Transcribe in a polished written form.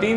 3